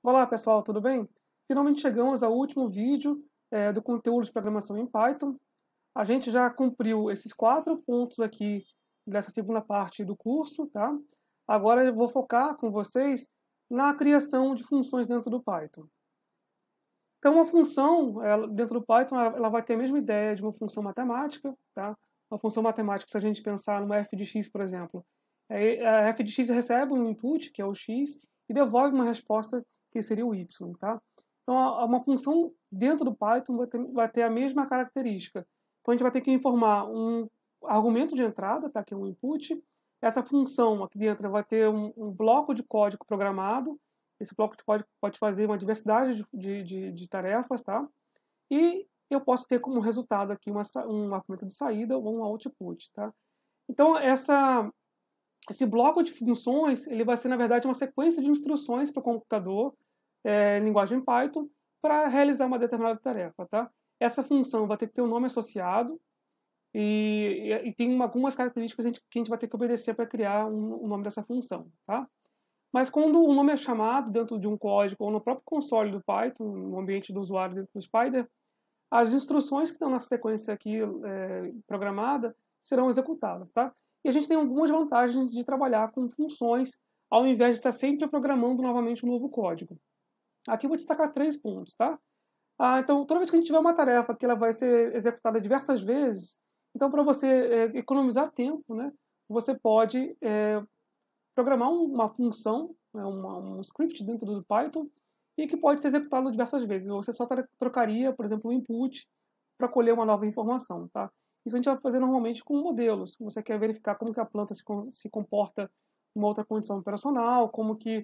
Olá pessoal, tudo bem? Finalmente chegamos ao último vídeo do conteúdo de programação em Python. A gente já cumpriu esses 4 pontos aqui dessa segunda parte do curso, tá? Agora eu vou focar com vocês na criação de funções dentro do Python. Então, uma função dentro do Python ela vai ter a mesma ideia de uma função matemática, tá? Uma função matemática, se a gente pensar numa f de x, por exemplo, a f de x recebe um input, que é o x, e devolve uma resposta, que seria o y, tá? Então, uma função dentro do Python vai ter a mesma característica. Então, a gente vai ter que informar um argumento de entrada, tá? Que é um input. Essa função aqui dentro vai ter um bloco de código programado. Esse bloco de código pode fazer uma diversidade de tarefas, tá? E eu posso ter como resultado aqui um argumento de saída ou um output, tá? Então, esse bloco de funções, ele vai ser, na verdade, uma sequência de instruções para o computador, em linguagem Python, para realizar uma determinada tarefa, tá? Essa função vai ter que ter um nome associado e tem algumas características que a gente vai ter que obedecer para criar o nome dessa função, tá? Mas quando o nome é chamado dentro de um código ou no próprio console do Python, no ambiente do usuário dentro do Spider, as instruções que estão nessa sequência aqui programada serão executadas, tá? E a gente tem algumas vantagens de trabalhar com funções ao invés de estar sempre programando novamente um novo código. Aqui eu vou destacar 3 pontos, tá? Então, toda vez que a gente tiver uma tarefa que ela vai ser executada diversas vezes, então para você economizar tempo, né, você pode programar uma função, né, um script dentro do Python, e que pode ser executado diversas vezes. Você só trocaria, por exemplo, o input para colher uma nova informação. Tá? Isso a gente vai fazer normalmente com modelos. Você quer verificar como que a planta se comporta em uma outra condição operacional, como que,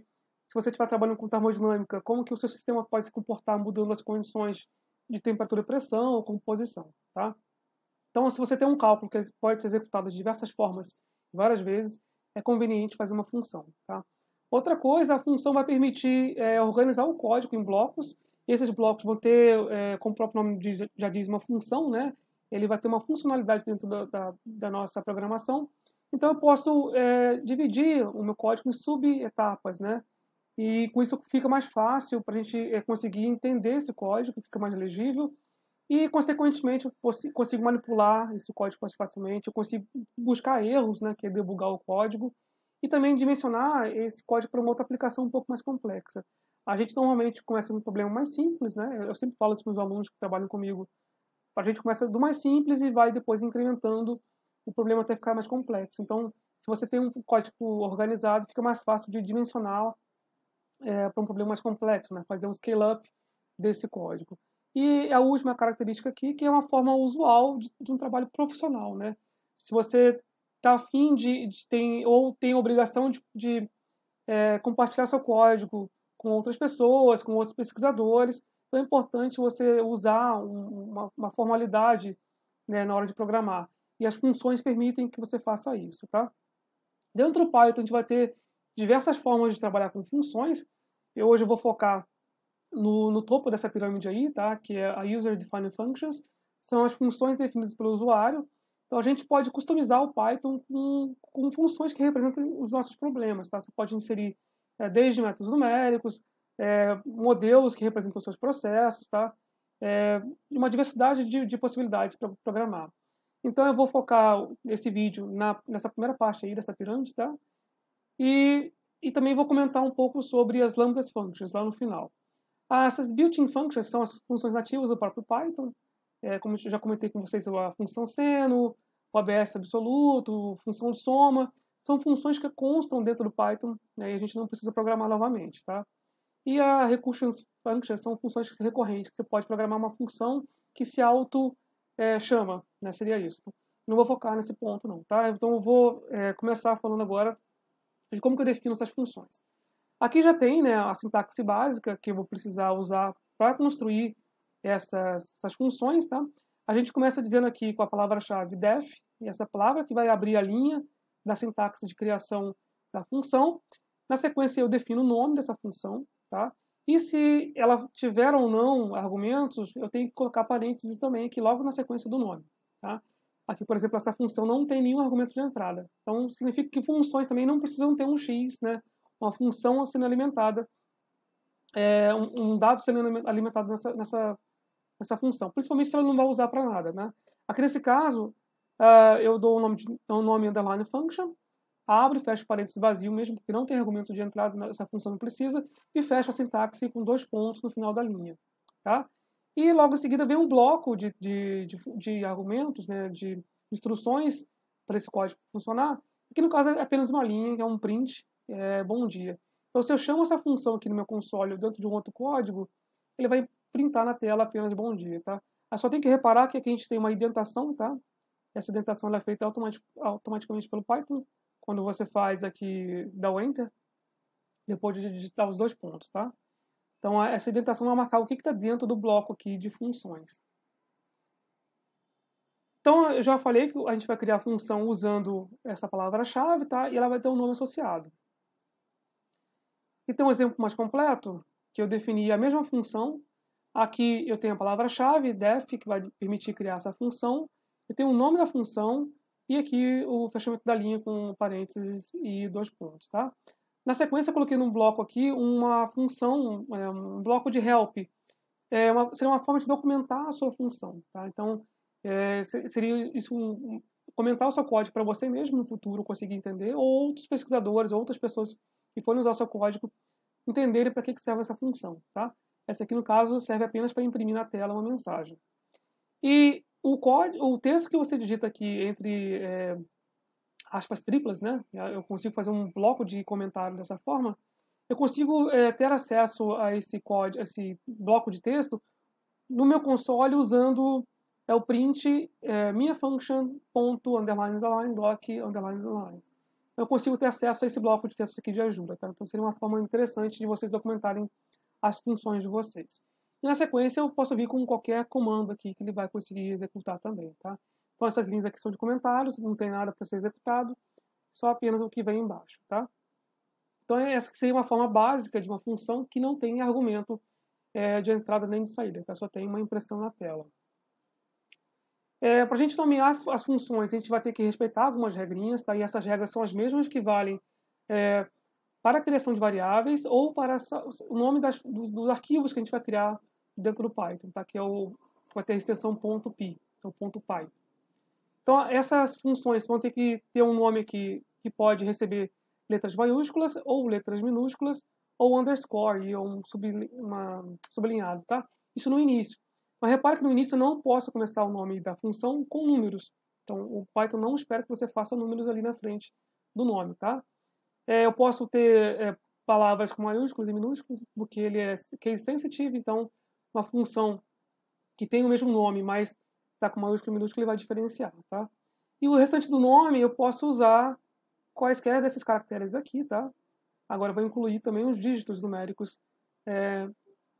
se você estiver trabalhando com termodinâmica, como que o seu sistema pode se comportar mudando as condições de temperatura e pressão ou composição. Tá? Então, se você tem um cálculo que pode ser executado de diversas formas, várias vezes, é conveniente fazer uma função. Tá? Outra coisa, a função vai permitir organizar o código em blocos. Esses blocos vão ter, como o próprio nome já diz, uma função, né? Ele vai ter uma funcionalidade dentro da nossa programação. Então, eu posso dividir o meu código em subetapas, né? E com isso fica mais fácil para a gente conseguir entender esse código, fica mais legível e, consequentemente, eu consigo manipular esse código mais facilmente, eu consigo buscar erros, né, que é debugar o código, e também dimensionar esse código para uma outra aplicação um pouco mais complexa. A gente normalmente começa no problema mais simples, né? Eu sempre falo isso para os alunos que trabalham comigo. A gente começa do mais simples e vai depois incrementando o problema até ficar mais complexo. Então, se você tem um código organizado, fica mais fácil de dimensionar para um problema mais complexo, né? Fazer um scale-up desse código. E a última característica aqui, que é uma forma usual de um trabalho profissional, né? Se você está afim ou tem a obrigação de compartilhar seu código com outras pessoas, com outros pesquisadores, então é importante você usar uma formalidade, né, na hora de programar. E as funções permitem que você faça isso, tá? Dentro do Python, a gente vai ter diversas formas de trabalhar com funções. Hoje eu vou focar no topo dessa pirâmide aí, tá? Que é a User Defined Functions, são as funções definidas pelo usuário. Então a gente pode customizar o Python com funções que representam os nossos problemas, tá? Você pode inserir desde métodos numéricos, modelos que representam os seus processos, tá? Uma diversidade de possibilidades para programar. Então eu vou focar esse vídeo nessa primeira parte aí dessa pirâmide, tá? E também vou comentar um pouco sobre as lambda functions lá no final. Essas built-in functions são as funções nativas do próprio Python. Como eu já comentei com vocês, a função seno, o ABS absoluto, função de soma, são funções que constam dentro do Python, né, e a gente não precisa programar novamente. Tá? E a recursion functions são funções recorrentes, que você pode programar uma função que se auto-chama, né, seria isso. Não vou focar nesse ponto, não. Tá? Então eu vou começar falando agora de como que eu defino essas funções. Aqui já tem, né, a sintaxe básica que eu vou precisar usar para construir essas funções. Tá? A gente começa dizendo aqui com a palavra-chave def, e essa palavra que vai abrir a linha da sintaxe de criação da função. Na sequência, eu defino o nome dessa função. Tá? E se ela tiver ou não argumentos, eu tenho que colocar parênteses também aqui logo na sequência do nome. Tá? Aqui, por exemplo, essa função não tem nenhum argumento de entrada. Então, significa que funções também não precisam ter um x, né? Uma função sendo alimentada um dado sendo alimentado nessa função, principalmente se ela não vai usar para nada, né? Aqui nesse caso, eu dou um nome underline function, abro e fecho parênteses vazio, mesmo porque não tem argumento de entrada, essa função não precisa, e fecho a sintaxe com 2 pontos no final da linha. Tá? E logo em seguida vem um bloco de argumentos, né, de instruções para esse código funcionar, que no caso é apenas uma linha, que é um print, bom dia. Então, se eu chamo essa função aqui no meu console dentro de um outro código, ele vai printar na tela apenas bom dia. Tá? Aí só tem que reparar que aqui a gente tem uma indentação, tá? Essa indentação ela é feita automaticamente pelo Python, quando você faz aqui, dá o Enter, depois de digitar os 2 pontos, tá? Então, essa indentação vai marcar o que está dentro do bloco aqui de funções. Então, eu já falei que a gente vai criar a função usando essa palavra-chave, tá? E ela vai ter um nome associado. E tem um exemplo mais completo, que eu defini a mesma função. Aqui eu tenho a palavra-chave, def, que vai permitir criar essa função. Eu tenho o nome da função e aqui o fechamento da linha com parênteses e 2 pontos, tá? Na sequência, eu coloquei num bloco aqui uma função, um bloco de help. Seria uma forma de documentar a sua função, tá? Então, seria isso comentar o seu código para você mesmo no futuro conseguir entender, ou outros pesquisadores, outras pessoas que forem usar o seu código entenderem para que serve essa função, tá? Essa aqui, no caso, serve apenas para imprimir na tela uma mensagem. E o texto que você digita aqui entre aspas triplas, né? Eu consigo fazer um bloco de comentário dessa forma. Eu consigo ter acesso a esse código, esse bloco de texto no meu console usando o print minha function ponto underline underline doc underline underline. Eu consigo ter acesso a esse bloco de texto aqui de ajuda, tá? Então seria uma forma interessante de vocês documentarem as funções de vocês. E na sequência eu posso vir com qualquer comando aqui que ele vai conseguir executar também, tá? Então essas linhas aqui são de comentários, não tem nada para ser executado, só apenas o que vem embaixo, tá? Então essa seria uma forma básica de uma função que não tem argumento de entrada nem de saída, tá? Só tem uma impressão na tela. Para a gente nomear as funções, a gente vai ter que respeitar algumas regrinhas, tá? E essas regras são as mesmas que valem para a criação de variáveis ou para o nome dos arquivos que a gente vai criar dentro do Python, tá? Que vai ter a extensão .py, então .py. Então, essas funções vão ter que ter um nome aqui que pode receber letras maiúsculas ou letras minúsculas ou underscore ou uma sublinhado, tá? Isso no início. Mas repare que no início eu não posso começar o nome da função com números. Então, o Python não espera que você faça números ali na frente do nome, tá? Eu posso ter palavras com maiúsculas e minúsculas, porque ele é case sensitive, então uma função que tem o mesmo nome, mas está com maiúsculo e minúsculo, ele vai diferenciar, tá? E o restante do nome eu posso usar quaisquer desses caracteres aqui, tá? Agora eu vou incluir também os dígitos numéricos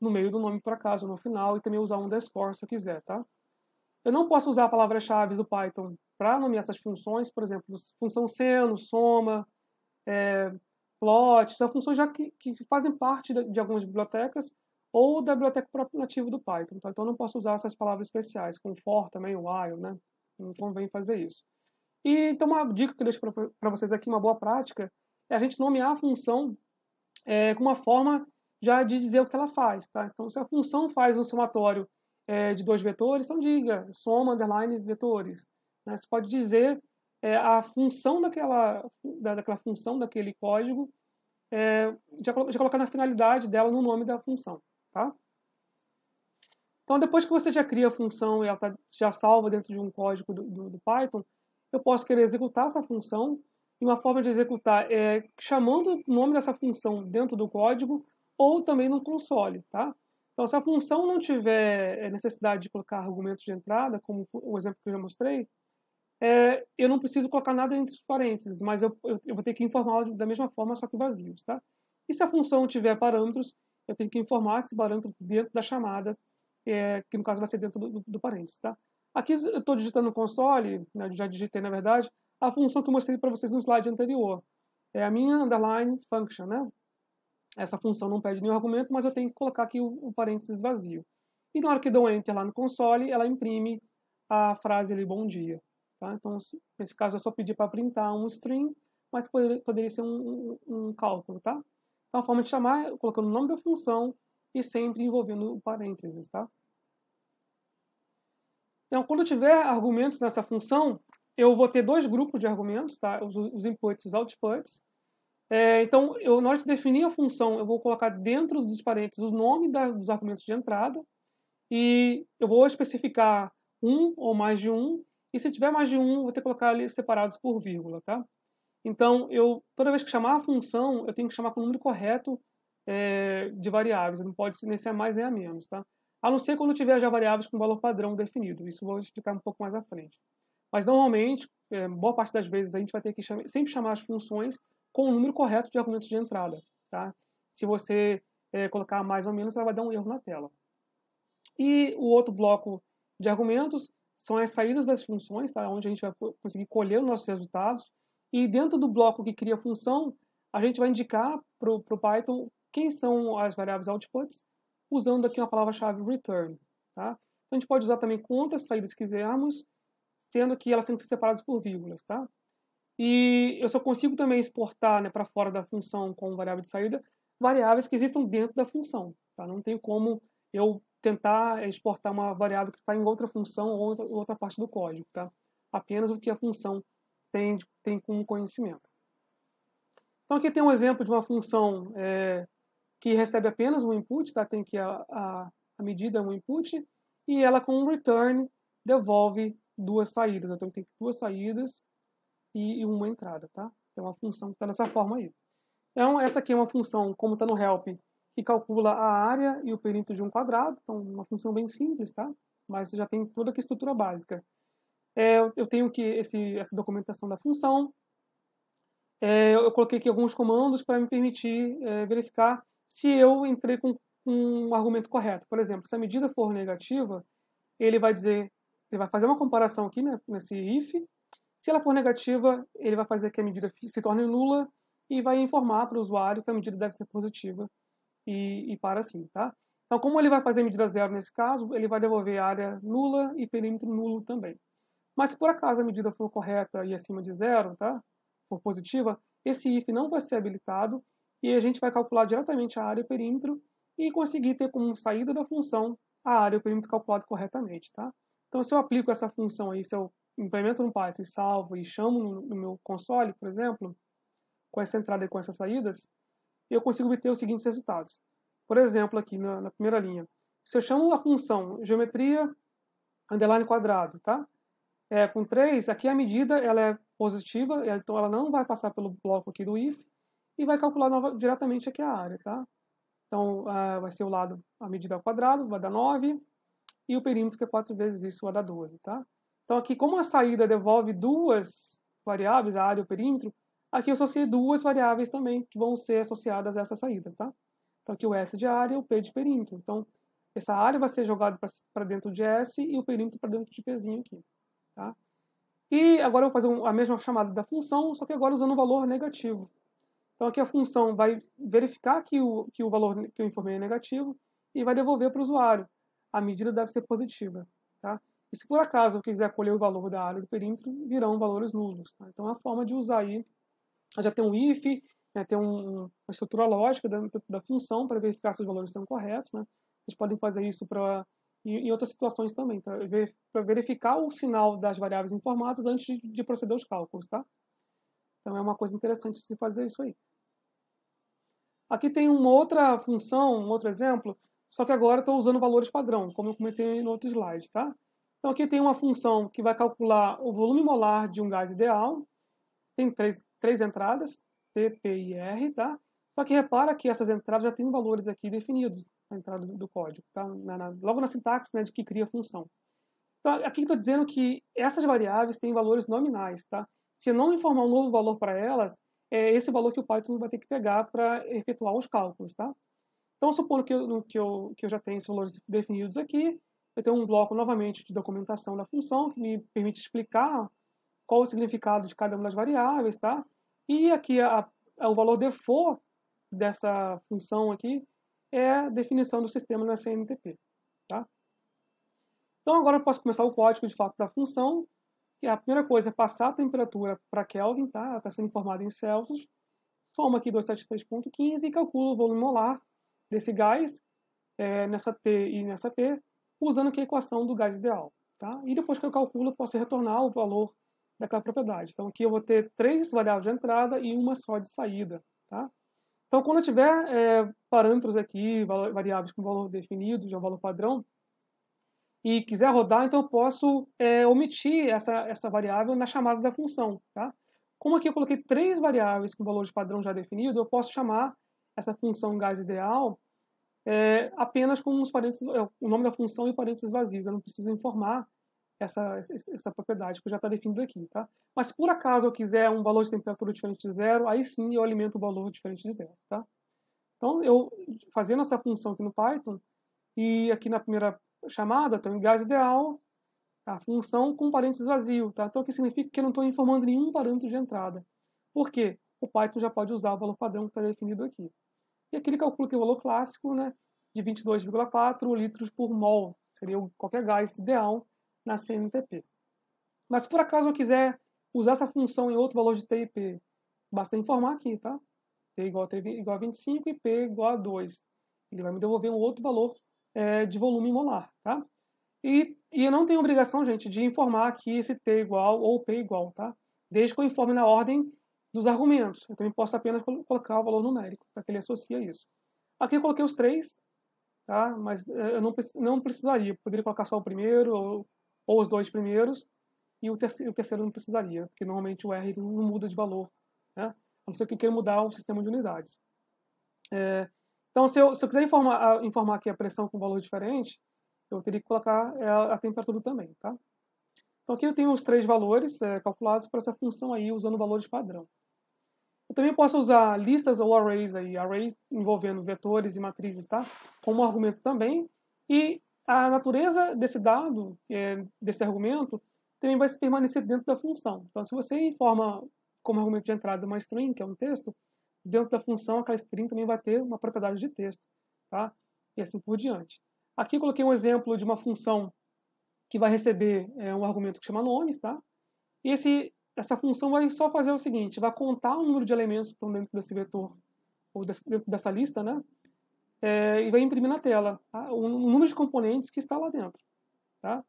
no meio do nome, por acaso, no final, e também usar um underscore se eu quiser, tá? Eu não posso usar palavras-chave do Python para nomear essas funções, por exemplo, função seno, soma, plot, são funções já que fazem parte de algumas bibliotecas ou da biblioteca própria nativa do Python, tá? Então eu não posso usar essas palavras especiais, como for também, while, né? Não convém fazer isso. E então uma dica que eu deixo para vocês aqui, uma boa prática, é a gente nomear a função com uma forma já de dizer o que ela faz, tá? Então se a função faz um somatório de 2 vetores, então diga soma underline vetores, né? Você pode dizer a função daquela função, daquele código, já colocar na finalidade dela no nome da função, tá? Então, depois que você já cria a função e ela está já salva dentro de um código do Python, eu posso querer executar essa função, e uma forma de executar é chamando o nome dessa função dentro do código ou também no console, tá? Então, se a função não tiver necessidade de colocar argumentos de entrada, como o exemplo que eu já mostrei, eu não preciso colocar nada entre os parênteses, mas eu vou ter que informar da mesma forma, só que vazios, tá? E se a função tiver parâmetros, eu tenho que informar esse parâmetro dentro da chamada, que no caso vai ser dentro do parênteses, tá? Aqui eu estou digitando no console, né, já digitei na verdade, a função que eu mostrei para vocês no slide anterior. É a minha underline function, né? Essa função não pede nenhum argumento, mas eu tenho que colocar aqui o parênteses vazio. E na hora que eu dou um enter lá no console, ela imprime a frase ali, bom dia. Tá? Então, nesse caso, eu só pedi para printar um string, mas poderia ser um cálculo, tá? Então, a forma de chamar é colocando o nome da função e sempre envolvendo o parênteses, tá? Então, quando eu tiver argumentos nessa função, eu vou ter dois grupos de argumentos, tá? Os inputs e os outputs. Então, na hora de definir a função, eu vou colocar dentro dos parênteses o nome dos argumentos de entrada e eu vou especificar um ou mais de um, e se tiver mais de um, eu vou ter que colocar ali separados por vírgula, tá? Então, toda vez que chamar a função, eu tenho que chamar com o número correto de variáveis, não pode nem ser a mais nem a menos, tá? A não ser quando tiver já variáveis com valor padrão definido, isso eu vou explicar um pouco mais à frente. Mas, normalmente, boa parte das vezes, a gente vai ter que sempre chamar as funções com o número correto de argumentos de entrada, tá? Se você colocar mais ou menos, ela vai dar um erro na tela. E o outro bloco de argumentos são as saídas das funções, tá? Onde a gente vai conseguir colher os nossos resultados. E dentro do bloco que cria a função, a gente vai indicar para o Python quem são as variáveis outputs, usando aqui uma palavra-chave return. Tá? Então, a gente pode usar também quantas saídas quisermos, sendo que elas têm que ser separadas por vírgulas. Tá? E eu só consigo também exportar, né, para fora da função com variável de saída variáveis que existam dentro da função. Tá? Não tem como eu tentar exportar uma variável que está em outra função ou outra parte do código. Tá? Apenas o que a função tem como conhecimento. Então aqui tem um exemplo de uma função que recebe apenas um input, tá? Tem que a medida é um input, e ela com um return devolve duas saídas. Então tem duas saídas e uma entrada, tá? É uma função que está dessa forma aí. Então essa aqui é uma função, como está no help, que calcula a área e o perímetro de um quadrado. Então uma função bem simples, tá? Mas já tem toda a estrutura básica. Eu tenho que essa documentação da função. Eu coloquei aqui alguns comandos para me permitir verificar se eu entrei com um argumento correto. Por exemplo, se a medida for negativa, ele vai fazer uma comparação aqui, né, nesse if. Se ela for negativa, ele vai fazer que a medida se torne nula e vai informar para o usuário que a medida deve ser positiva e para assim, tá? Então, como ele vai fazer medida zero nesse caso, ele vai devolver área nula e perímetro nulo também. Mas se por acaso a medida for correta e acima de zero, tá? For positiva, esse if não vai ser habilitado e a gente vai calcular diretamente a área e o perímetro e conseguir ter como saída da função a área e o perímetro calculado corretamente, tá? Então, se eu aplico essa função aí, se eu implemento no Python e salvo e chamo no meu console, por exemplo, com essa entrada e com essas saídas, eu consigo obter os seguintes resultados. Por exemplo, aqui na primeira linha, se eu chamo a função geometria underline quadrado, tá? Com 3, aqui a medida ela é positiva, então ela não vai passar pelo bloco aqui do if e vai calcular diretamente aqui a área, tá? Então, vai ser o lado, a medida ao quadrado, vai dar 9, e o perímetro, que é 4 vezes isso, vai dar 12, tá? Então, aqui, como a saída devolve duas variáveis, a área e o perímetro, aqui eu associei duas variáveis também, que vão ser associadas a essas saídas, tá? Então, aqui o S de área e o P de perímetro. Então, essa área vai ser jogada para dentro de S e o perímetro para dentro de Pzinho aqui. Tá? E agora eu vou fazer a mesma chamada da função, só que agora usando um valor negativo. Então aqui a função vai verificar que o valor que eu informei é negativo e vai devolver para o usuário. A medida deve ser positiva. Tá? E se por acaso eu quiser colher o valor da área do perímetro, virão valores nulos. Tá? Então a forma de usar aí, já tem um if, né, tem uma estrutura lógica da função para verificar se os valores estão corretos. Né? Vocês podem fazer isso em outras situações também, para verificar o sinal das variáveis informadas antes de proceder aos cálculos, tá? Então é uma coisa interessante de se fazer isso aí. Aqui tem uma outra função, um outro exemplo, só que agora estou usando valores padrão, como eu comentei no outro slide, tá? Então aqui tem uma função que vai calcular o volume molar de um gás ideal, tem três entradas, T, P e R, tá? Só que repara que essas entradas já têm valores aqui definidos na entrada do código, tá? Logo na sintaxe, né, de que cria a função. Então, aqui estou dizendo que essas variáveis têm valores nominais, tá? Se eu não informar um novo valor para elas, é esse valor que o Python vai ter que pegar para efetuar os cálculos, tá? Então, supondo que eu já tenho esses valores definidos aqui, eu tenho um bloco, novamente, de documentação da função, que me permite explicar qual o significado de cada uma das variáveis, tá? E aqui o valor default dessa função aqui é a definição do sistema na CNTP, tá? Então agora eu posso começar o código de fato da função, que a primeira coisa é passar a temperatura para Kelvin, tá? Ela está sendo informada em Celsius. soma aqui 273,15 e calculo o volume molar desse gás nessa T e nessa P, usando aqui a equação do gás ideal. Tá? E depois que eu calculo, eu posso retornar o valor daquela propriedade. Então aqui eu vou ter 3 variáveis de entrada e uma só de saída. Tá? Então quando eu tiver parâmetros aqui, variáveis com valor definido, já um valor padrão, e quiser rodar, então eu posso omitir essa variável na chamada da função. Tá? Como aqui eu coloquei 3 variáveis com valor de padrão já definido, eu posso chamar essa função gás ideal apenas com os parênteses, o nome da função e parênteses vazios. Eu não preciso informar essa propriedade que já está definida aqui. Tá? Mas se por acaso eu quiser um valor de temperatura diferente de zero, aí sim eu alimento o valor diferente de zero. Tá? Então, eu fazendo essa função aqui no Python, e aqui na primeira chamada, estou em gás ideal, a função com parênteses vazio. Tá? Então, o que significa que eu não estou informando nenhum parâmetro de entrada. Por quê? O Python já pode usar o valor padrão que está definido aqui. E aqui ele calcula que o valor clássico, né, de 22,4 litros por mol, seria qualquer gás ideal na CNTP. Mas se por acaso eu quiser usar essa função em outro valor de T e P, basta informar aqui, tá? T igual a 25 e P igual a 2. Ele vai me devolver um outro valor de volume molar, tá? E eu não tenho obrigação, gente, de informar aqui esse T igual ou P igual, tá? Desde que eu informe na ordem dos argumentos. Eu também posso apenas colocar o valor numérico, para que ele associe a isso. Aqui eu coloquei os 3, tá? Mas eu não precisaria. Poderia colocar só o primeiro, ou os 2 primeiros, e o terceiro não precisaria, porque normalmente o R não muda de valor, né? A não ser que eu queira mudar o sistema de unidades. Então, se eu quiser informar aqui a pressão com valor diferente, eu teria que colocar a temperatura também, tá? Então aqui eu tenho os 3 valores calculados para essa função aí, usando valores padrão. Eu também posso usar listas ou arrays aí, array envolvendo vetores e matrizes, tá? Como argumento também. E a natureza desse dado, desse argumento, também vai permanecer dentro da função. Então, se você informa como argumento de entrada uma string, que é um texto, dentro da função aquela string também vai ter uma propriedade de texto, tá? E assim por diante. Aqui eu coloquei um exemplo de uma função que vai receber um argumento que chama nomes, tá? E essa função vai só fazer o seguinte, vai contar o número de elementos que estão dentro desse vetor, ou dentro dessa lista, né? E vai imprimir na tela tá? O número de componentes que está lá dentro. Tá?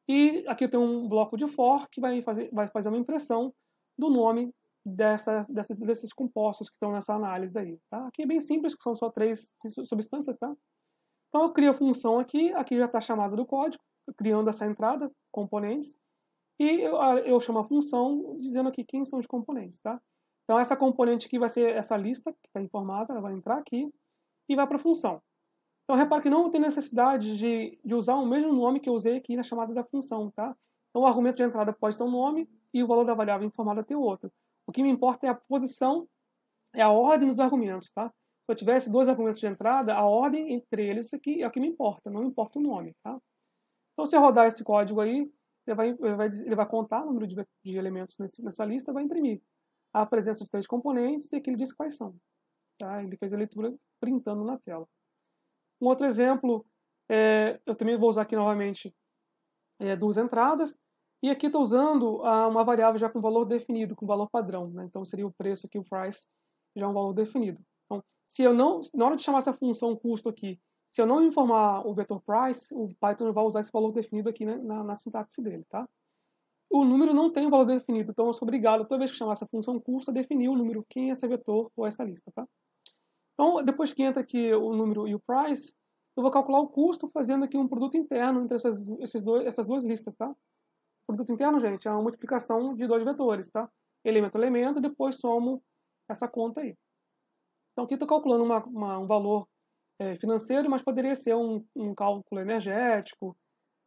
E aqui eu tenho um bloco de for que vai fazer uma impressão do nome desses compostos que estão nessa análise aí. Tá? Aqui é bem simples, são só 3 substâncias. Tá? Então eu crio a função aqui já está chamada do código, criando essa entrada, componentes, e eu chamo a função dizendo aqui quem são os componentes, tá? Então essa componente aqui vai ser essa lista que está informada, ela vai entrar aqui e vai para a função. Então repare que não tem necessidade de usar o mesmo nome que eu usei aqui na chamada da função, tá? Então o argumento de entrada pode ter um nome e o valor da variável informada ter outro. O que me importa é a posição, é a ordem dos argumentos, tá? Se eu tivesse 2 argumentos de entrada, a ordem entre eles aqui é o que me importa, não me importa o nome, tá? Então se eu rodar esse código aí, ele vai contar o número de elementos nessa lista e vai imprimir a presença de 3 componentes e aqui ele diz quais são. Tá? Ele fez a leitura printando na tela. Um outro exemplo, eu também vou usar aqui novamente 2 entradas, e aqui estou usando uma variável já com valor definido, com valor padrão. Né? Então seria o preço aqui, o price, já um valor definido. Então, se eu não, na hora de chamar essa função custo aqui, se eu não informar o vetor price, o Python vai usar esse valor definido aqui, né, na sintaxe dele, tá? O número não tem valor definido, então eu sou obrigado, toda vez que chamar essa função custo, a definir o número, quem é esse vetor ou essa lista, tá? Então, depois que entra aqui o número e o price, eu vou calcular o custo fazendo aqui um produto interno entre essas duas listas, tá? O produto interno, gente, é uma multiplicação de 2 vetores, tá? Elemento a elemento, depois somo essa conta aí. Então, aqui estou calculando um valor financeiro, mas poderia ser um cálculo energético,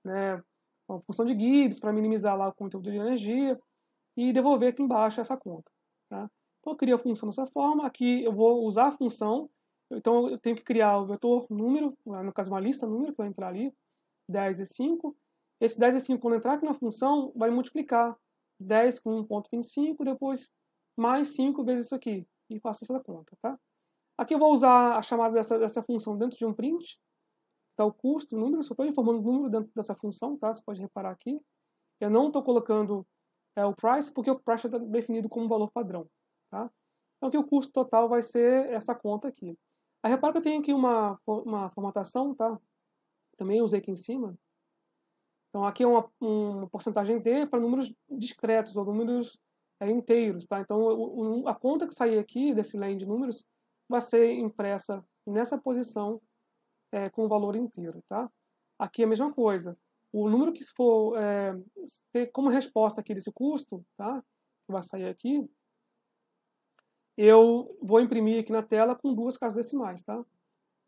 né, uma função de Gibbs para minimizar lá o conteúdo de energia e devolver aqui embaixo essa conta. Tá? Então eu crio a função dessa forma, aqui eu vou usar a função, então eu tenho que criar o vetor número, no caso uma lista número, que vai entrar ali, 10 e 5. Esse 10 e 5, quando entrar aqui na função, vai multiplicar 10 com 1,25, depois mais 5 vezes isso aqui, e faço essa conta. Tá? Aqui eu vou usar a chamada dessa função dentro de um print, tá, o custo, o número, só estou informando o número dentro dessa função, tá? Você pode reparar aqui. Eu não estou colocando o price, porque o price está definido como valor padrão, tá? Então aqui o custo total vai ser essa conta aqui. Aí repara que eu tenho aqui uma formatação, tá? Também usei aqui em cima. Então aqui é uma porcentagem D para números discretos, ou números inteiros, tá? Então a conta que sair aqui desse len de números vai ser impressa nessa posição com o valor inteiro, tá? Aqui é a mesma coisa. O número que for ter como resposta aqui desse custo, tá? Que vai sair aqui, eu vou imprimir aqui na tela com 2 casas decimais, tá?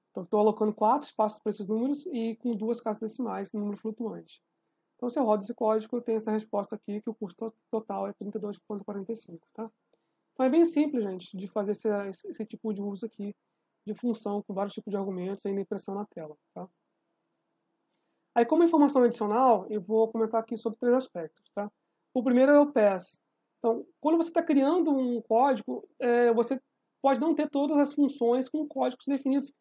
Então estou alocando 4 espaços para esses números e com 2 casas decimais em número flutuante. Então, se eu rodo esse código, eu tenho essa resposta aqui, que o custo total é 32,45, tá? Então, é bem simples, gente, de fazer esse tipo de uso aqui de função com vários tipos de argumentos ainda impressão na tela, tá? Aí, como informação adicional, eu vou comentar aqui sobre 3 aspectos, tá? O primeiro é o PAS. Então, quando você está criando um código, você pode não ter todas as funções com códigos definidos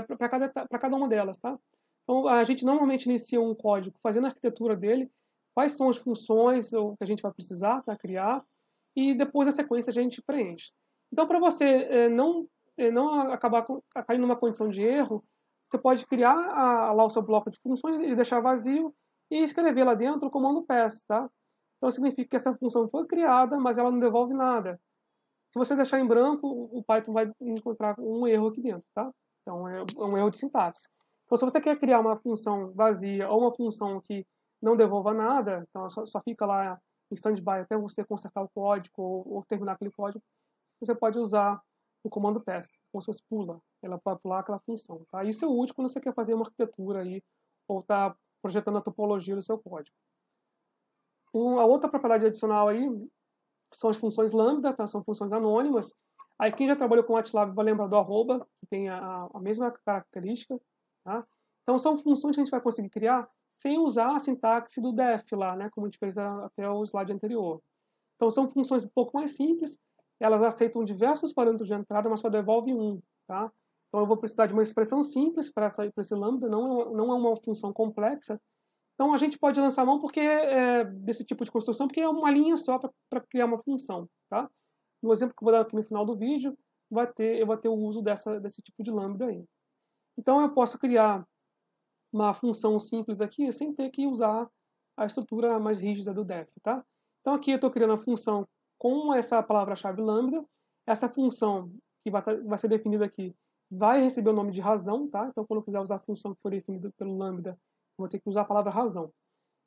para cada uma delas, tá? Então, a gente normalmente inicia um código fazendo a arquitetura dele, quais são as funções que a gente vai precisar para criar, e depois a sequência a gente preenche. Então, para você não acabar caindo numa condição de erro, você pode criar lá o seu bloco de funções e deixar vazio e escrever lá dentro o comando pass, tá? Então, significa que essa função foi criada, mas ela não devolve nada. Se você deixar em branco, o Python vai encontrar um erro aqui dentro, tá? Então, é um erro de sintaxe. Então, se você quer criar uma função vazia ou uma função que não devolva nada, então só fica lá em stand-by até você consertar o código ou terminar aquele código, você pode usar o comando pass, como se fosse pula. Ela vai pular aquela função. Tá? Isso é útil quando você quer fazer uma arquitetura aí, ou está projetando a topologia do seu código. A outra propriedade adicional aí são as funções lambda, tá? São funções anônimas. Aí quem já trabalhou com MATLAB vai lembrar do arroba, que tem a mesma característica. Tá? Então são funções que a gente vai conseguir criar sem usar a sintaxe do def lá, né? Como a gente fez até o slide anterior. Então são funções um pouco mais simples, elas aceitam diversos parâmetros de entrada, mas só devolve um. Tá? Então eu vou precisar de uma expressão simples para esse lambda, não é uma função complexa. Então a gente pode lançar mão desse tipo de construção, porque é uma linha só para criar uma função. Tá? No exemplo que eu vou dar aqui no final do vídeo, eu vou ter o uso desse tipo de lambda aí. Então eu posso criar uma função simples aqui sem ter que usar a estrutura mais rígida do def. Tá? Então aqui eu estou criando a função com essa palavra-chave lambda. Essa função que vai ser definida aqui vai receber o nome de razão. Tá? Então quando eu quiser usar a função que for definida pelo lambda, vou ter que usar a palavra razão.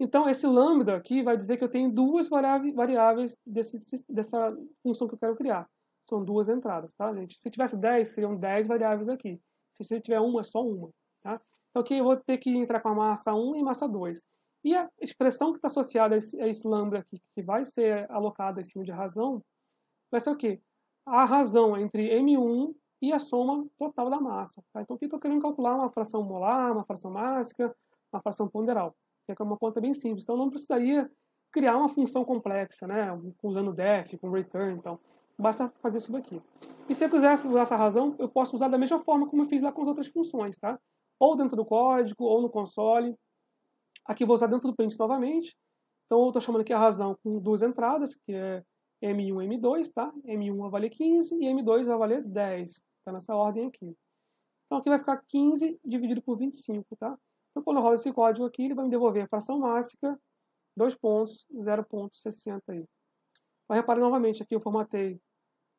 Então, esse lambda aqui vai dizer que eu tenho 2 variáveis dessa função que eu quero criar. São 2 entradas, tá, gente? Se tivesse 10, seriam 10 variáveis aqui. Se você tiver uma, é só uma, tá? Então, aqui eu vou ter que entrar com a massa 1 e massa 2. E a expressão que está associada a esse lambda aqui, que vai ser alocada em cima de razão, vai ser o quê? A razão entre M1 e a soma total da massa. Tá? Então, aqui eu estou querendo calcular uma fração molar, uma fração mássica, uma fração ponderal. Que é uma conta bem simples. Então, não precisaria criar uma função complexa, né? Usando def, com return, então. Basta fazer isso daqui. E se eu quisesse usar essa razão, eu posso usar da mesma forma como eu fiz lá com as outras funções, tá? Ou dentro do código, ou no console. Aqui eu vou usar dentro do print novamente. Então, eu estou chamando aqui a razão com 2 entradas, que é M1 e M2, tá? M1 vai valer 15 e M2 vai valer 10. Tá nessa ordem aqui. Então, aqui vai ficar 15 dividido por 25, tá? Então, quando eu rodo esse código aqui, ele vai me devolver a fração mássica, 2 pontos, 0,60 aí. Mas repare novamente, aqui eu formatei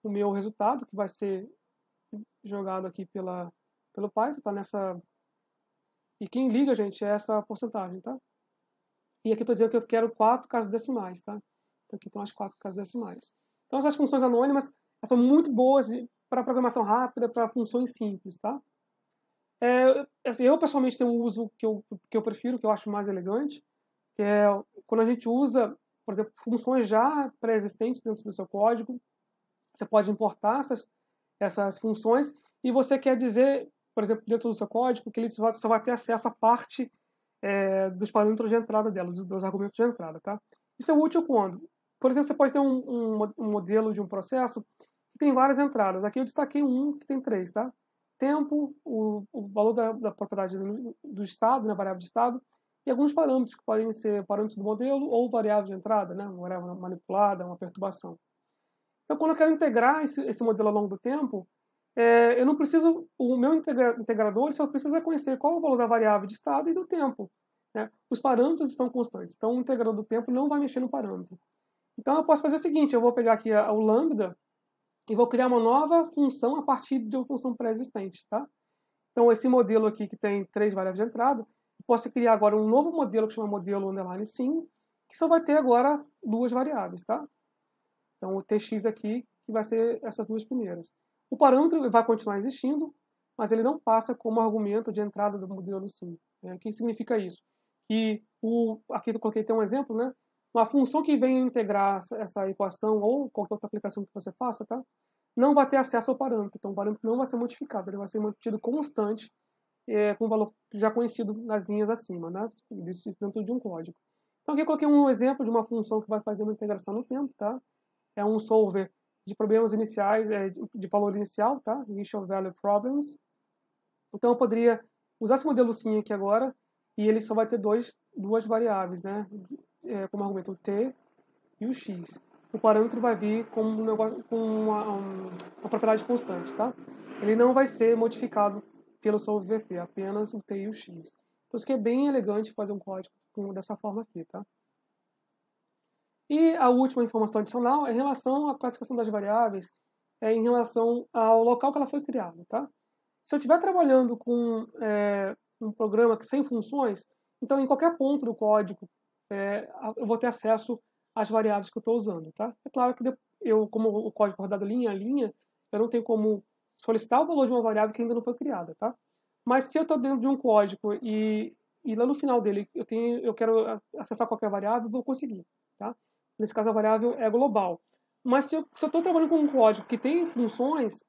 o meu resultado, que vai ser jogado aqui pelo Python, tá nessa... E quem liga, gente, é essa porcentagem, tá? E aqui eu estou dizendo que eu quero 4 casas decimais, tá? Então aqui estão as 4 casas decimais. Então essas funções anônimas são muito boas para programação rápida, para funções simples, tá? Assim, eu pessoalmente tenho um uso que eu prefiro, que eu acho mais elegante, que é quando a gente usa, por exemplo, funções já pré-existentes dentro do seu código. Você pode importar essas funções e você quer dizer, por exemplo, dentro do seu código, que ele só vai ter acesso à parte dos parâmetros de entrada dela, dos argumentos de entrada, tá? Isso é útil quando, por exemplo, você pode ter um modelo de um processo que tem várias entradas. Aqui eu destaquei um que tem 3, tá? Tempo, o valor da propriedade do estado, né, variável de estado, e alguns parâmetros que podem ser parâmetros do modelo ou variável de entrada, né, uma variável manipulada, uma perturbação. Então, quando eu quero integrar esse modelo ao longo do tempo, eu não preciso, o meu integrador só precisa conhecer qual é o valor da variável de estado e do tempo, né? Os parâmetros estão constantes, então o integrador do tempo não vai mexer no parâmetro. Então, eu posso fazer o seguinte, eu vou pegar aqui o lambda e vou criar uma nova função a partir de uma função pré-existente, tá? Então, esse modelo aqui que tem 3 variáveis de entrada, eu posso criar agora um novo modelo que chama modelo underline sim, que só vai ter agora 2 variáveis, tá? Então, o tx aqui, que vai ser essas 2 primeiras. O parâmetro vai continuar existindo, mas ele não passa como argumento de entrada do modelo sim. O que significa isso? Que aqui eu coloquei até um exemplo, né? Uma função que venha integrar essa equação ou qualquer outra aplicação que você faça, tá? Não vai ter acesso ao parâmetro. Então, o parâmetro não vai ser modificado, ele vai ser mantido constante, com o valor já conhecido nas linhas acima, né? Isso dentro de um código. Então, aqui eu coloquei um exemplo de uma função que vai fazer uma integração no tempo, tá? É um solver de problemas iniciais, de valor inicial, tá? Initial Value Problems. Então, eu poderia usar esse modelo sim aqui agora, e ele só vai ter duas variáveis, né? Como argumento o t e o x. O parâmetro vai vir com um negócio, com uma propriedade constante, tá? Ele não vai ser modificado pelo solver VP, apenas o t e o x. Então, isso aqui é bem elegante fazer um código dessa forma aqui, tá? E a última informação adicional é em relação à classificação das variáveis, em relação ao local que ela foi criada, tá? Se eu estiver trabalhando com um programa sem funções, então em qualquer ponto do código eu vou ter acesso às variáveis que eu estou usando, tá? É claro que eu, como o código é rodado linha a linha, eu não tenho como solicitar o valor de uma variável que ainda não foi criada, tá? Mas se eu estou dentro de um código e lá no final dele eu quero acessar qualquer variável, eu vou conseguir, tá? Nesse caso, a variável é global. Mas se eu estou trabalhando com um código que tem funções,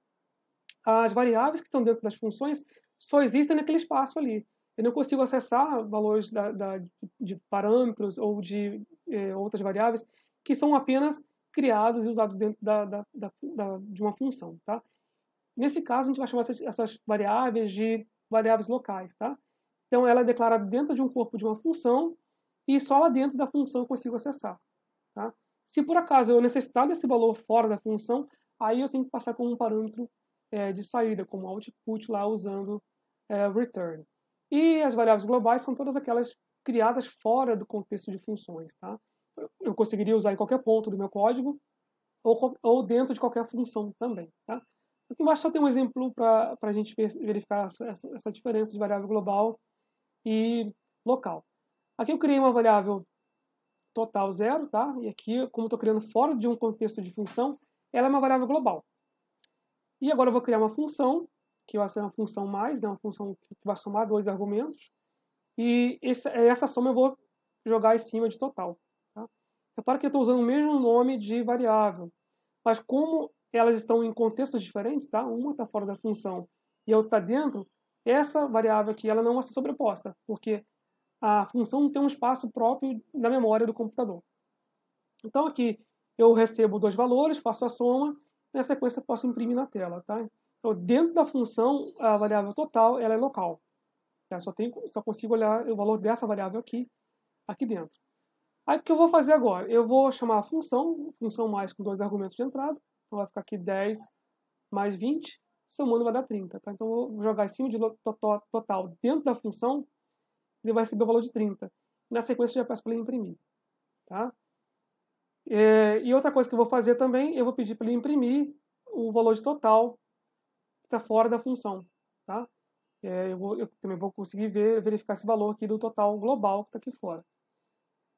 as variáveis que estão dentro das funções só existem naquele espaço ali. Eu não consigo acessar valores de parâmetros ou de outras variáveis que são apenas criados e usados dentro de uma função, tá? Nesse caso, a gente vai chamar essas variáveis de variáveis locais, tá? Então, ela é declarada dentro de um corpo de uma função e só lá dentro da função eu consigo acessar. Tá? Se por acaso eu necessitar desse valor fora da função, aí eu tenho que passar como um parâmetro de saída, como output lá usando return. E as variáveis globais são todas aquelas criadas fora do contexto de funções. Tá? Eu conseguiria usar em qualquer ponto do meu código ou dentro de qualquer função também. Tá? Aqui embaixo só tem um exemplo para a gente verificar essa diferença de variável global e local. Aqui eu criei uma variável total 0, tá? E aqui, como estou criando fora de um contexto de função, ela é uma variável global. E agora eu vou criar uma função, que vai ser uma função mais, né? Uma função que vai somar 2 argumentos. E essa soma eu vou jogar em cima de total. Tá? Repara que eu estou usando o mesmo nome de variável. Mas como elas estão em contextos diferentes, tá? Uma está fora da função e a outra está dentro, essa variável aqui ela não vai ser sobreposta, porque a função tem um espaço próprio na memória do computador. Então aqui eu recebo 2 valores, faço a soma, e na sequência posso imprimir na tela. Tá? Então dentro da função, a variável total ela é local. Tá? Só consigo olhar o valor dessa variável aqui dentro. Aí o que eu vou fazer agora? Eu vou chamar a função mais com 2 argumentos de entrada. Então vai ficar aqui 10 mais 20, somando vai dar 30. Tá? Então eu vou jogar em cima de total dentro da função, ele vai receber o valor de 30. Na sequência eu já peço para ele imprimir. Tá? E outra coisa que eu vou fazer também, eu vou pedir para ele imprimir o valor de total que está fora da função. Tá? Eu também vou conseguir verificar esse valor aqui do total global que está aqui fora.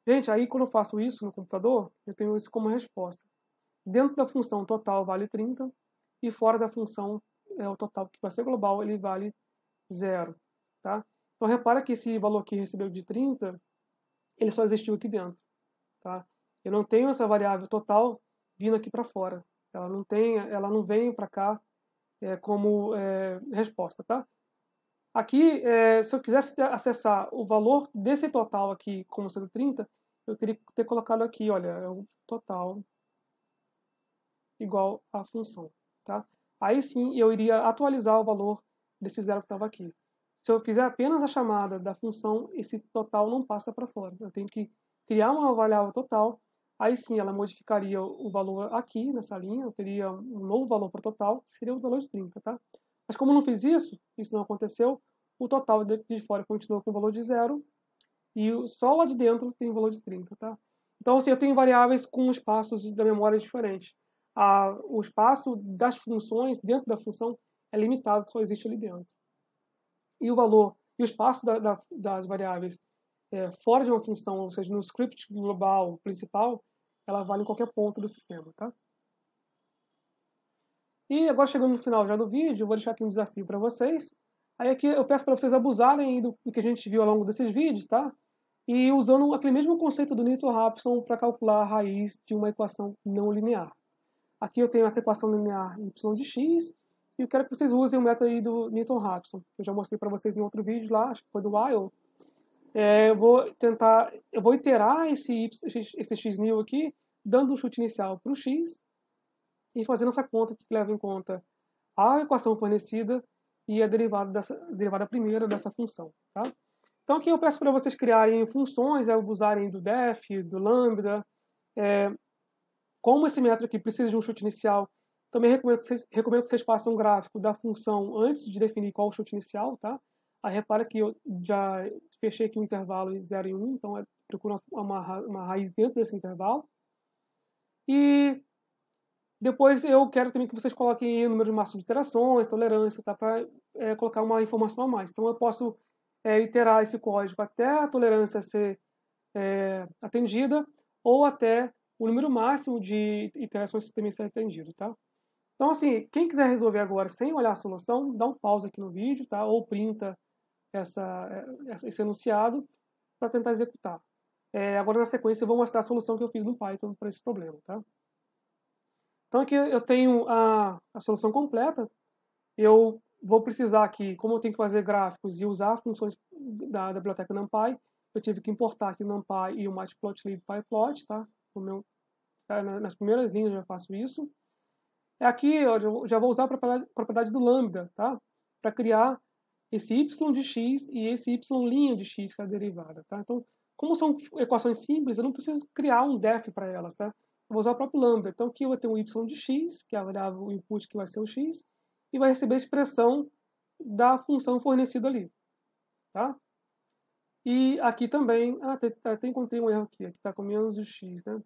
Gente, aí quando eu faço isso no computador, eu tenho isso como resposta. Dentro da função total vale 30 e fora da função o total que vai ser global, ele vale 0. Tá? Então repara que esse valor aqui recebeu de 30, ele só existiu aqui dentro. Tá? Eu não tenho essa variável total vindo aqui para fora. Ela não vem para cá como resposta. Tá? Aqui, se eu quisesse acessar o valor desse total aqui como sendo 30, eu teria que ter colocado aqui, olha, é o total igual à função. Tá? Aí sim eu iria atualizar o valor desse zero que estava aqui. Se eu fizer apenas a chamada da função, esse total não passa para fora. Eu tenho que criar uma variável total aí sim ela modificaria o valor aqui nessa linha, eu teria um novo valor para o total, que seria o valor de 30, tá? Mas como eu não fiz isso não aconteceu, o total de fora continua com o valor de 0 e só lá de dentro tem o valor de 30, tá? Então, assim, eu tenho variáveis com espaços da memória diferentes. O espaço das funções dentro da função é limitado, só existe ali dentro. E o valor e o espaço das variáveis fora de uma função, ou seja, no script global principal, ela vale em qualquer ponto do sistema, tá? E agora chegando no final já do vídeo, eu vou deixar aqui um desafio para vocês. Aí aqui eu peço para vocês abusarem do que a gente viu ao longo desses vídeos, tá? E usando aquele mesmo conceito do Newton-Raphson para calcular a raiz de uma equação não linear. Aqui eu tenho essa equação linear y de x, e eu quero que vocês usem o método aí do Newton-Raphson. Eu já mostrei para vocês em outro vídeo lá, acho que foi do while. Eu vou iterar esse x_new aqui, dando um chute inicial para o x, e fazendo essa conta que leva em conta a equação fornecida e a derivada primeira dessa função, tá? Então aqui eu peço para vocês criarem funções, usarem do def, do lambda. Como esse método aqui precisa de um chute inicial, também recomendo que vocês façam um gráfico da função antes de definir qual o chute inicial, tá? Aí repara que eu já fechei aqui um intervalo em 0 e 1, então procuro uma raiz dentro desse intervalo. E depois eu quero também que vocês coloquem o número máximo de iterações, tolerância, tá? Para colocar uma informação a mais. Então eu posso iterar esse código até a tolerância ser atendida, ou até o número máximo de iterações também ser atendido, tá? Então, assim, quem quiser resolver agora sem olhar a solução, dá um pause aqui no vídeo, tá? Ou printa esse enunciado para tentar executar. Agora, na sequência, eu vou mostrar a solução que eu fiz no Python para esse problema, tá? Então, aqui eu tenho a solução completa. Eu vou precisar aqui, como eu tenho que fazer gráficos e usar funções da biblioteca NumPy, eu tive que importar aqui o NumPy e o matplotlib pyplot, tá? Nas primeiras linhas eu já faço isso. Aqui eu já vou usar a propriedade do lambda, tá? Para criar esse y de x e esse y' de x, que é a derivada, tá? Então, como são equações simples, eu não preciso criar um def para elas, tá? Eu vou usar o próprio lambda. Então, aqui eu vou ter um y de x, que é a variável, o input que vai ser o x, e vai receber a expressão da função fornecida ali, tá? E aqui também, até encontrei um erro aqui está com menos de x, né?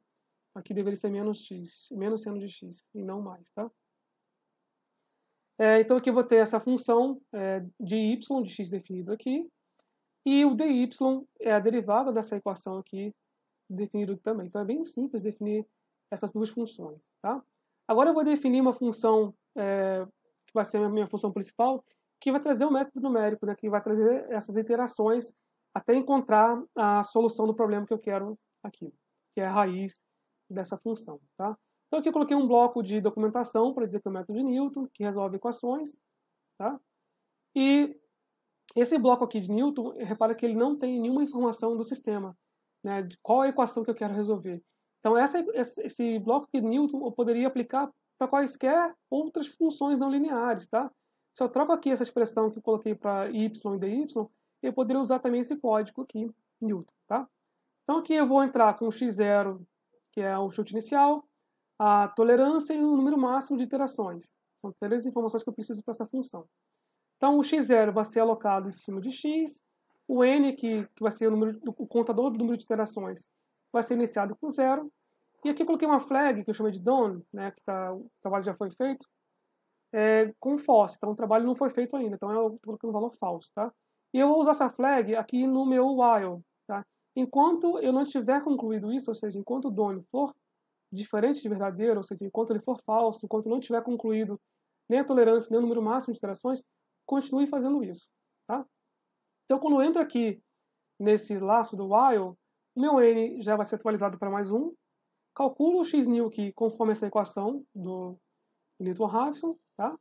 Aqui deveria ser menos x, menos seno de x, e não mais, tá? Então aqui eu vou ter essa função de y de x definido aqui, e o dy é a derivada dessa equação aqui, definido também. Então é bem simples definir essas duas funções, tá? Agora eu vou definir uma função que vai ser a minha função principal, que vai trazer o método numérico, né, que vai trazer essas iterações até encontrar a solução do problema que eu quero aqui, que é a raiz dessa função, tá? Então aqui eu coloquei um bloco de documentação para dizer que é o método de Newton, que resolve equações, tá? E esse bloco aqui de Newton, repara que ele não tem nenhuma informação do sistema, né, de qual é a equação que eu quero resolver. Então esse bloco aqui de Newton eu poderia aplicar para quaisquer outras funções não lineares, tá? Se eu troco aqui essa expressão que eu coloquei para y e dy, eu poderia usar também esse código aqui, Newton, tá? Então aqui eu vou entrar com o x0, que é o chute inicial, a tolerância e o número máximo de iterações. São três informações que eu preciso para essa função. Então o x0 vai ser alocado em cima de x, o n, que vai ser o contador do número de iterações, vai ser iniciado com 0, e aqui eu coloquei uma flag, que eu chamei de done, né, o trabalho já foi feito, com false, então o trabalho não foi feito ainda, então eu estou colocando um valor falso, tá? E eu vou usar essa flag aqui no meu while, tá? Enquanto eu não tiver concluído isso, ou seja, enquanto o done for diferente de verdadeiro, ou seja, enquanto ele for falso, enquanto não tiver concluído nem a tolerância, nem o número máximo de iterações, continue fazendo isso, tá? Então, quando eu entro aqui nesse laço do while, o meu n já vai ser atualizado para mais 1, calculo o x_new aqui conforme essa equação do Newton-Raphson, tá?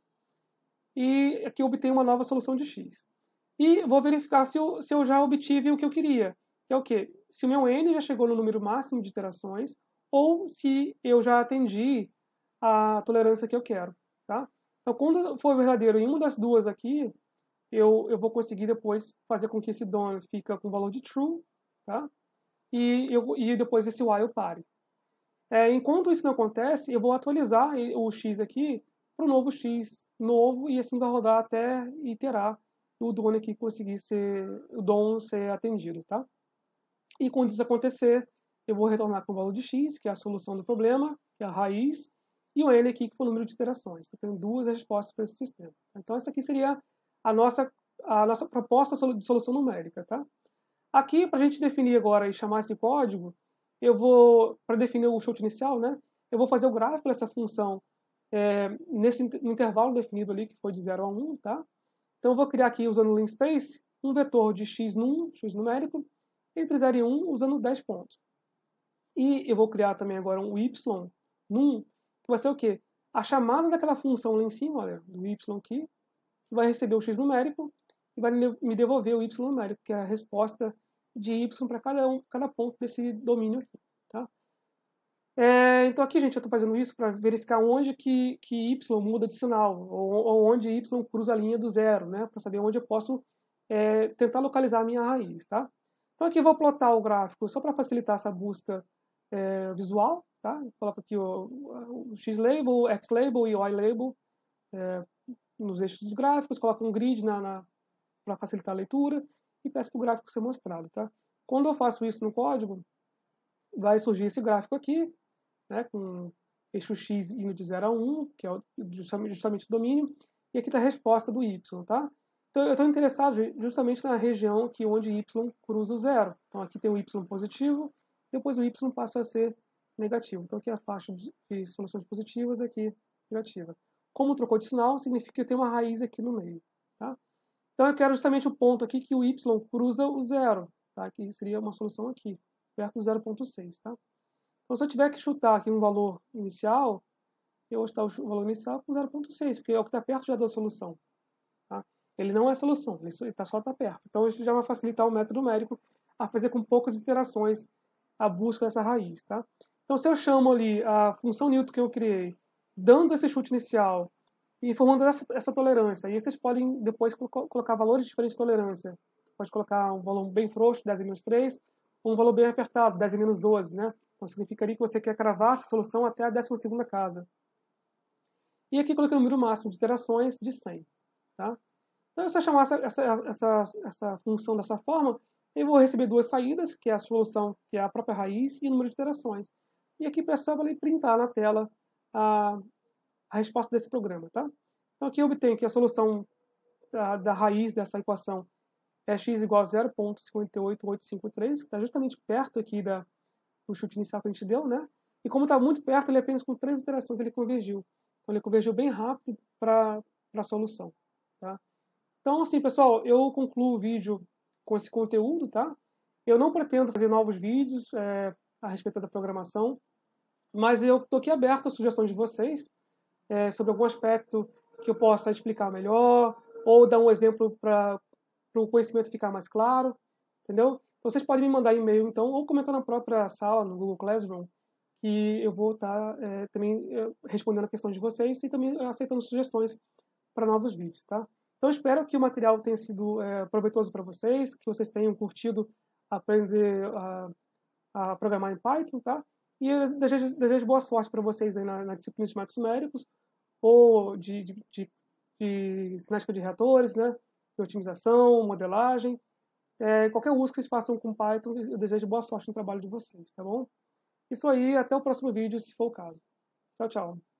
E aqui eu obtenho uma nova solução de x. E vou verificar se eu já obtive o que eu queria, que é o quê? Se o meu n já chegou no número máximo de iterações, ou se eu já atendi a tolerância que eu quero, tá? Então, quando for verdadeiro em uma das duas aqui, eu vou conseguir depois fazer com que esse done fica com o valor de true, tá? E depois esse while pare. Enquanto isso não acontece, eu vou atualizar o x aqui para o novo x novo, e assim vai rodar até iterar o dono aqui conseguir o DOM ser atendido, tá? E quando isso acontecer, eu vou retornar com o valor de x, que é a solução do problema, que é a raiz, e o n aqui, que foi o número de iterações. Eu tenho duas respostas para esse sistema. Então, essa aqui seria a nossa proposta de solução numérica, tá? Aqui, para a gente definir agora e chamar esse código, eu vou, para definir o chute inicial, né? Eu vou fazer o gráfico dessa função no intervalo definido ali, que foi de 0 a 1, tá? Então, eu vou criar aqui, usando o linspace, um vetor de x num, x numérico, entre 0 e 1, usando 10 pontos. E eu vou criar também agora um y num, que vai ser o quê? A chamada daquela função lá em cima, olha, do y aqui, que vai receber o x numérico e vai me devolver o y numérico, que é a resposta de y para cada ponto desse domínio aqui, tá? Então aqui, gente, eu estou fazendo isso para verificar onde que y muda de sinal, ou onde y cruza a linha do zero, né? Para saber onde eu posso tentar localizar a minha raiz, tá? Então aqui eu vou plotar o gráfico só para facilitar essa busca visual, tá? Eu coloco aqui o x-label, o x-label e o y-label nos eixos dos gráficos, coloco um grid para facilitar a leitura e peço para o gráfico ser mostrado, tá? Quando eu faço isso no código, vai surgir esse gráfico aqui, né, com eixo x indo de 0 a 1, que é justamente o domínio, e aqui está a resposta do y, tá? Então eu estou interessado justamente na região aqui onde y cruza o zero. Então aqui tem o y positivo, depois o y passa a ser negativo. Então aqui a faixa de soluções positivas, aqui negativa. Como trocou de sinal, significa que eu tenho uma raiz aqui no meio, tá? Então eu quero justamente o ponto aqui que o y cruza o zero, tá? Que seria uma solução aqui, perto do 0,6, tá? Então, se eu tiver que chutar aqui um valor inicial, eu vou chutar o valor inicial com 0,6, porque é o que está perto já da solução. Tá? Ele não é solução, ele só está perto. Então, isso já vai facilitar o método numérico a fazer com poucas iterações a busca dessa raiz. Tá? Então, se eu chamo ali a função Newton que eu criei, dando esse chute inicial e formando essa tolerância, aí vocês podem depois colocar valores diferentes de tolerância. Pode colocar um valor bem frouxo, 10 a menos 3, ou um valor bem apertado, 10 a menos 12, né? Então, significaria que você quer cravar essa solução até a 12ª casa. E aqui coloquei o número máximo de iterações de 100. Tá? Então, se eu chamar essa função dessa forma, eu vou receber duas saídas, que é a solução, que é a própria raiz, e o número de iterações. E aqui é só printar na tela a resposta desse programa. Tá? Então, aqui eu obtenho que a solução da raiz dessa equação é x igual a 0,58853, que está justamente perto aqui do chute inicial que a gente deu, né? E como está muito perto, ele apenas com 3 iterações ele convergiu. Então ele convergiu bem rápido para a solução, tá? Então, assim, pessoal, eu concluo o vídeo com esse conteúdo, tá? Eu não pretendo fazer novos vídeos a respeito da programação, mas eu estou aqui aberto a sugestões de vocês sobre algum aspecto que eu possa explicar melhor, ou dar um exemplo para o conhecimento ficar mais claro, entendeu? Vocês podem me mandar e-mail, então, ou comentar na própria sala, no Google Classroom, que eu vou estar também respondendo a questão de vocês e também aceitando sugestões para novos vídeos, tá? Então, espero que o material tenha sido proveitoso para vocês, que vocês tenham curtido aprender a programar em Python, tá? E eu desejo boa sorte para vocês aí na disciplina de métodos numéricos ou de cinética de reatores, né? De otimização, modelagem. Qualquer uso que vocês façam com Python, eu desejo boa sorte no trabalho de vocês, tá bom? Isso aí, até o próximo vídeo, se for o caso. Tchau, tchau.